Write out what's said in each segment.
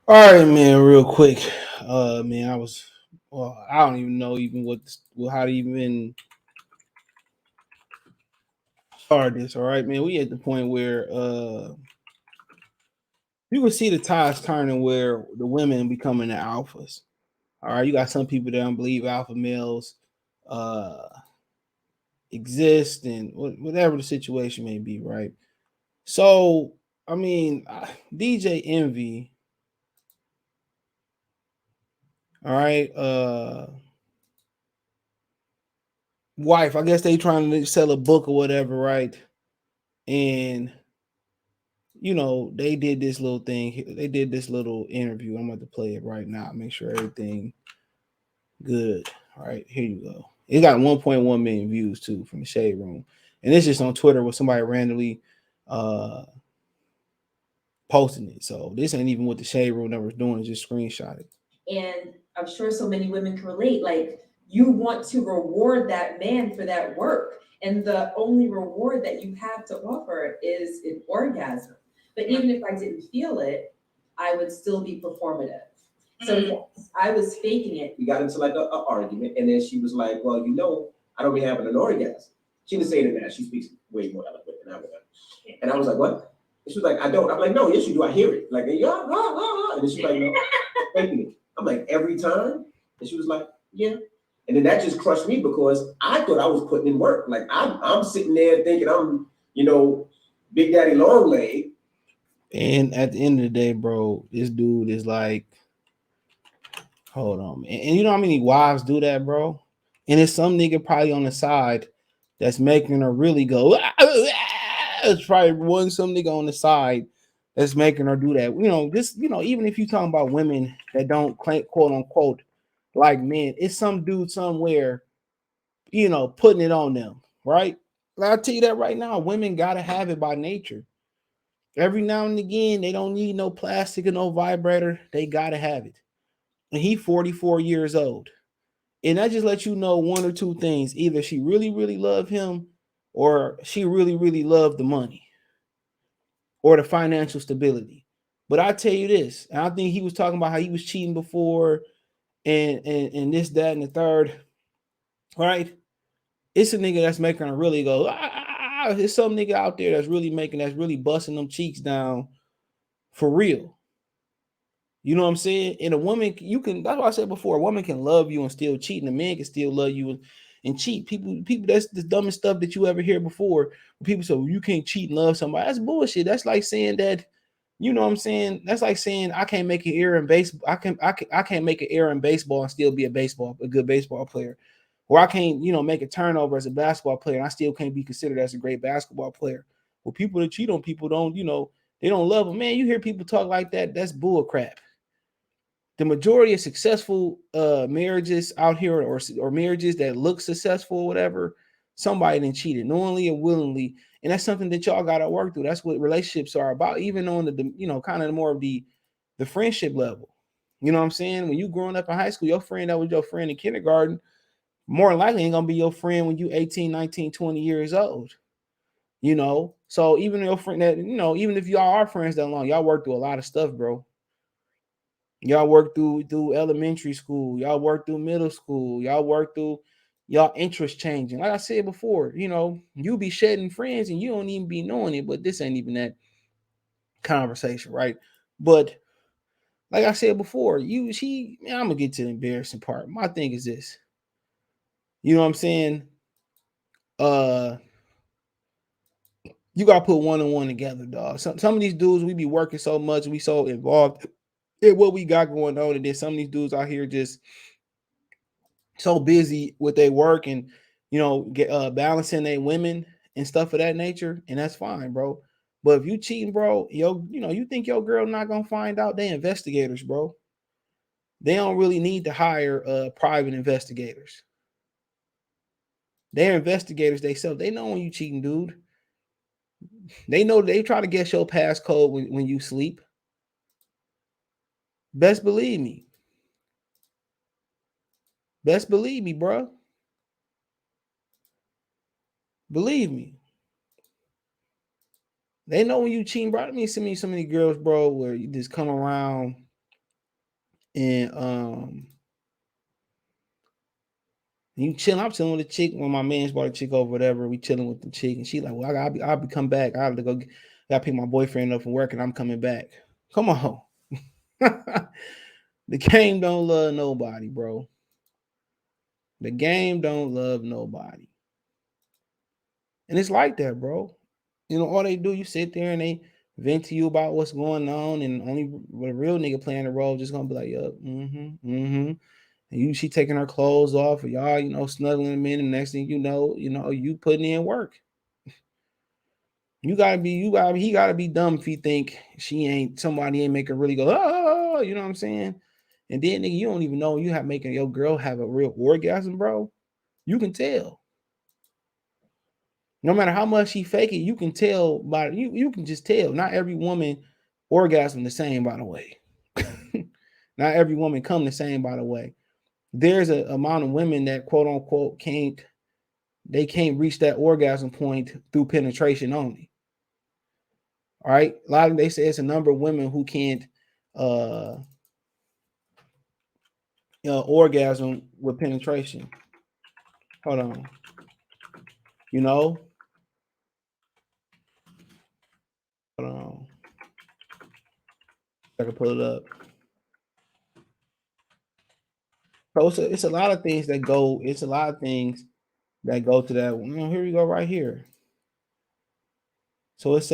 All right, man. Real quick, man. I don't even know even how to even start this. All right, man. We at the point where you can see the tides turning, where the women becoming the alphas. All right, you got some people that don't believe alpha males uh exist, and whatever the situation may be, right? So, I mean, DJ Envy, all right, wife. I guess they trying to sell a book or whatever, right? And they did this little thing. They did this little interview. I'm about to play it right now. Make sure everything good. All right, here you go. It got 1.1 million views too from the Shade Room, and it's just on Twitter with somebody randomly uh posting it. So this ain't even what the Shade Room number is doing. It's just screenshot it. And I'm sure so many women can relate. Like, you want to reward that man for that work, and the only reward that you have to offer is an orgasm. But even if I didn't feel it, I would still be performative. So yes, I was faking it. We got into like a argument, and then she was like, "Well, I don't be having an orgasm." She didn't say it in that. She speaks way more eloquent than I would. And I was like, "What?" And she was like, "I don't." I'm like, "No, yes, you do. I hear it." Like, yeah, and then she's like, "No, faking it." I'm like, "Every time?" And she was like, "Yeah." And then that just crushed me because I thought I was putting in work. Like I'm sitting there thinking I'm, Big Daddy Long Leg. And at the end of the day, bro, this dude is like, hold on, man. And you know how many wives do that, bro? And it's some nigga probably on the side that's making her really go. It's probably some nigga on the side that's making her do that. Even if you talking about women that don't claim, quote unquote, like men, it's some dude somewhere, putting it on them, right? I'll tell you that right now. Women gotta have it by nature. Every now and again, they don't need no plastic or no vibrator. They gotta have it. And he 44 years old. And that just lets you know one or two things. Either she really, really loved him, or she really, really loved the money or the financial stability. But I tell you this, and I think he was talking about how he was cheating before and this, that, and the third. All right. It's a nigga that's making her really go, there's some nigga out there that's really busting them cheeks down for real. You know what I'm saying? And a woman, that's what I said before, a woman can love you and still cheat, and a man can still love you and cheat. People, that's the dumbest stuff that you ever hear before. When people say, well, you can't cheat and love somebody. That's bullshit. That's like saying that, you know what I'm saying? That's like saying I can't make an error in baseball. I can't make an error in baseball and still be a good baseball player. Or I can't, make a turnover as a basketball player and I still can't be considered as a great basketball player. Well, people that cheat on people don't, they don't love them. Man, you hear people talk like that. That's bull crap. The majority of successful marriages out here, or marriages that look successful or whatever, somebody done cheated knowingly or willingly, and that's something that y'all got to work through. That's what relationships are about, even on the kind of more of the friendship level. You know what I'm saying? When you growing up in high school, your friend that was your friend in kindergarten more than likely ain't gonna be your friend when you 18, 19, 20 years old. So even your friend that, even if y'all are friends that long, y'all work through a lot of stuff, bro. Y'all work through elementary school. Y'all work through middle school. Y'all work through y'all interest changing. Like I said before, you be shedding friends and you don't even be knowing it. But this ain't even that conversation, right? But like I said before, man, I'm gonna get to the embarrassing part. My thing is this. You know what I'm saying? Uh, you gotta put one and one together, dog. Some of these dudes, we be working so much, we so involved in what we got going on, and then some of these dudes out here just so busy with their work and balancing their women and stuff of that nature, and that's fine, bro. But if you cheating, bro, you think your girl not gonna find out? They investigators, bro. They don't really need to hire private investigators. They're investigators themselves. They know when you cheating, dude. They know they try to guess your passcode when you sleep. Best believe me. Best believe me, bro. Believe me. They know when you cheating, bro. I mean, some of these girls, bro, where you just come around And you chilling. I'm chilling with a chick when my man's brought a chick over, whatever. We chilling with the chick, and she like, well, I'll be come back. I have to go. Gotta pick my boyfriend up from work, and I'm coming back. Come on, the game don't love nobody, bro. The game don't love nobody, and it's like that, bro. All they do, you sit there and they vent to you about what's going on, and only with a real nigga playing the role just gonna be like, yup, mm-hmm. And she taking her clothes off, or y'all, snuggling them in, and next thing you putting in work. He gotta be dumb if he think somebody ain't making really go, oh, you know what I'm saying? And then nigga, you don't even know you have making your girl have a real orgasm, bro. You can tell. No matter how much she fake it, you can tell by you can just tell. Not every woman orgasm the same, by the way. Not every woman come the same, by the way. There's a amount of women that quote unquote can't reach that orgasm point through penetration only. All right. A lot of they say it's a number of women who can't uh orgasm with penetration. Hold on. You know? Hold on. I can pull it up. So it's a lot of things that go, it's a lot of things that go to that. Here we go right here. So it's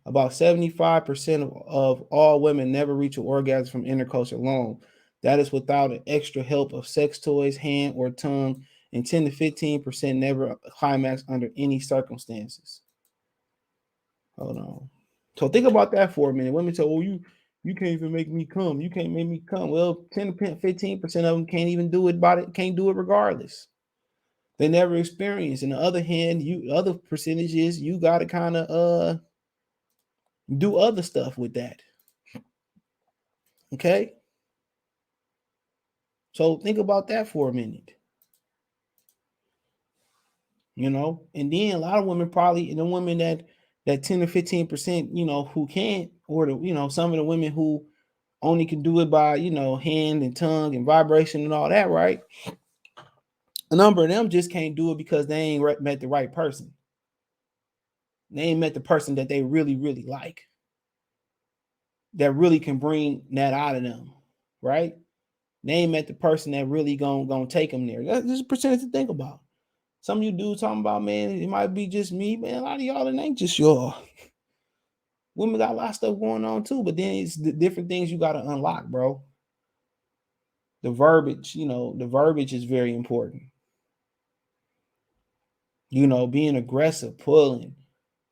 about 75% of all women never reach an orgasm from intercourse alone. That is without an extra help of sex toys, hand, or tongue, and 10 to 15% never climax under any circumstances. Hold on. So think about that for a minute. Women say, "Oh, you can't even make me come. You can't make me come." Well, 10 to 15% of them can't even do it. Can't do it regardless. They never experience. On the other hand, other percentages, you gotta kind of do other stuff with that. Okay. So think about that for a minute. And then a lot of women probably, the women that 10 to 15%, who can't, or some of the women who only can do it by, hand and tongue and vibration and all that, right? A number of them just can't do it because they ain't met the right person. They ain't met the person that they really, really like, that really can bring that out of them, right? They ain't met the person that really gonna take them there. That's just a percentage to think about. Some of you dudes talking about, man, it might be just me, man. A lot of y'all, it ain't just y'all. Women got a lot of stuff going on too, but then it's the different things you got to unlock, bro. The verbiage, the verbiage is very important. Being aggressive, pulling,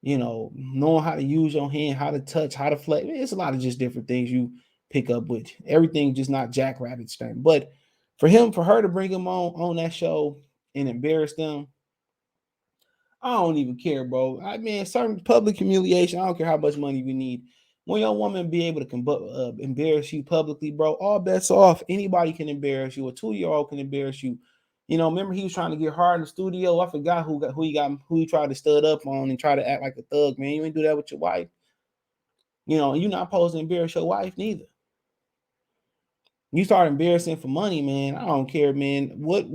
knowing how to use your hand, how to touch, how to flex. It's a lot of just different things you pick up with. Everything just not Jackrabbit thing. But for her to bring him on that show and embarrass them, I don't even care, bro. I mean, certain public humiliation. I don't care how much money we need. When your woman be able to embarrass you publicly, bro, all bets off. Anybody can embarrass you. A 2-year-old can embarrass you. Remember he was trying to get hard in the studio. I forgot who he tried to stud up on and try to act like a thug, man. You ain't do that with your wife. You're not supposed to embarrass your wife neither. You start embarrassing for money, man. I don't care, man. What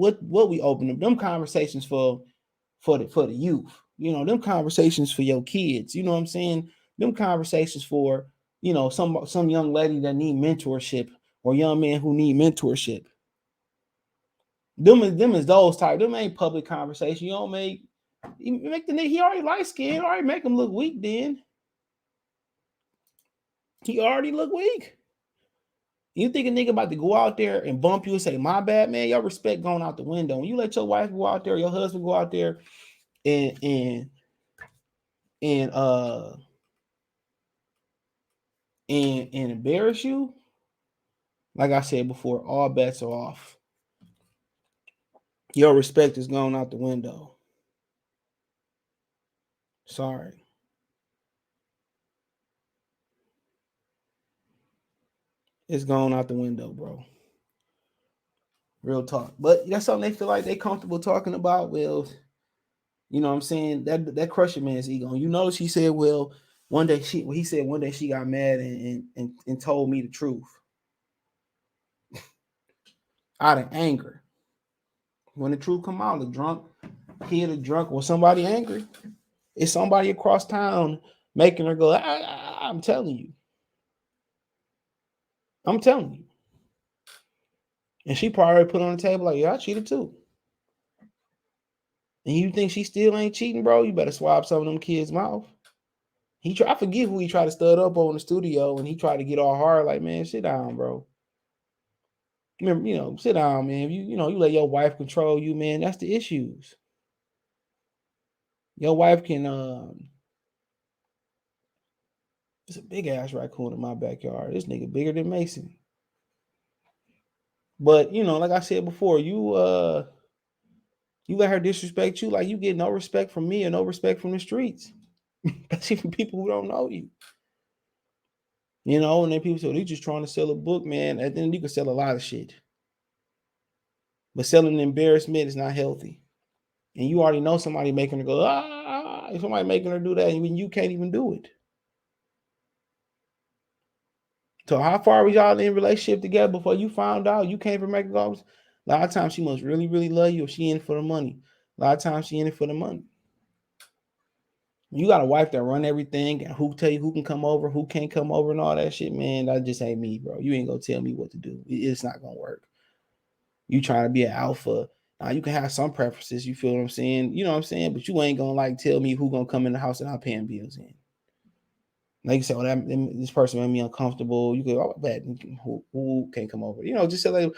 we open up them conversations for the youth. Them conversations for your kids. You know what I'm saying? Them conversations for, some young lady that need mentorship or young man who need mentorship. Them is those type. Them ain't public conversation. You don't make the nigga, he already light skinned, already make him look weak then. He already look weak. You think a nigga about to go out there and bump you and say, my bad, man, your respect going out the window. When you let your wife go out there, your husband go out there and and embarrass you, like I said before, all bets are off. Your respect is going out the window. Sorry. It's going out the window, bro. Real talk. But that's something they feel like they comfortable talking about. Well, you know what I'm saying? That crushed your man's ego. You know, she said, well, he said one day she got mad and told me the truth. out of anger. When the truth come out, the drunk hit a drunk or somebody angry. It's somebody across town making her go, I'm telling you. I'm telling you. And she probably put on the table like, yeah, I cheated too. And you think she still ain't cheating, bro? You better swab some of them kids' mouth. I forget who he tried to stud up on in the studio, and he tried to get all hard. Like, man, sit down, bro. Remember, sit down, man. You let your wife control you, man. That's the issues. Your wife can. It's a big ass raccoon in my backyard. This nigga bigger than Mason. But like I said before, you let her disrespect you, like you get no respect from me or no respect from the streets, especially from people who don't know you. And then people say, they just trying to sell a book, man. At the end, you can sell a lot of shit. But selling embarrassment is not healthy. And you already know somebody making her go, somebody making her do that, and you can't even do it. So how far was y'all in relationship together before you found out you can't even make it go? A lot of times she must really, really love you, or she in it for the money. A lot of times she in it for the money. You got a wife that run everything and who tell you who can come over, who can't come over, and all that shit, man. That just ain't me, bro. You ain't gonna tell me what to do. It's not gonna work. You trying to be an alpha. Now you can have some preferences, you feel what I'm saying? You know what I'm saying? But you ain't gonna tell me who gonna come in the house and I'm paying bills in. Like you say, this person made me uncomfortable. You go, bad. Who can't come over? Just say like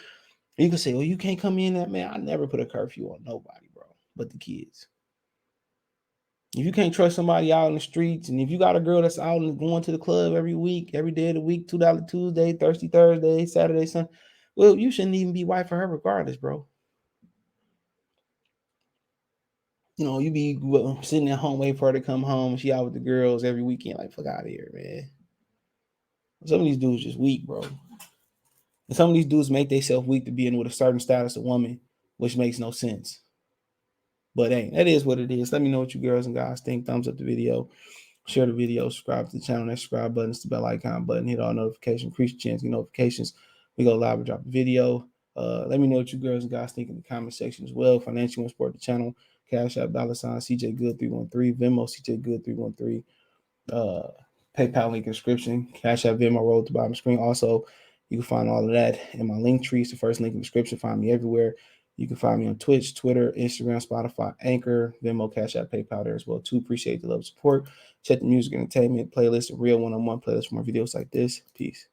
you can say, you can't come in. That man, I never put a curfew on nobody, bro, but the kids. If you can't trust somebody out in the streets, and if you got a girl that's out and going to the club every week, every day of the week, $2 Tuesday, Thirsty Thursday, Saturday, Sunday, well, you shouldn't even be wife for her regardless, bro. You be sitting at home waiting for her to come home. She out with the girls every weekend. Like, fuck out of here, man. Some of these dudes just weak, bro. And some of these dudes make themselves weak to be in with a certain status of woman, which makes no sense. But hey, that is what it is. Let me know what you girls and guys think. Thumbs up the video. Share the video. Subscribe to the channel. That subscribe button is the bell icon button. Hit all notifications. Increase your chance to get notifications. We go live and drop a video. Let me know what you girls and guys think in the comment section as well. Financial and support the channel. Cash App, $ CJ Good 313. Venmo CJ Good 313. PayPal link in description. Cash App, Venmo roll at the bottom of the screen. Also, you can find all of that in my link tree. It's the first link in the description. Find me everywhere. You can find me on Twitch, Twitter, Instagram, Spotify, Anchor, Venmo, Cash App, PayPal there as well too. Appreciate the love and support. Check the music entertainment playlist, a real one-on-one playlist for more videos like this. Peace.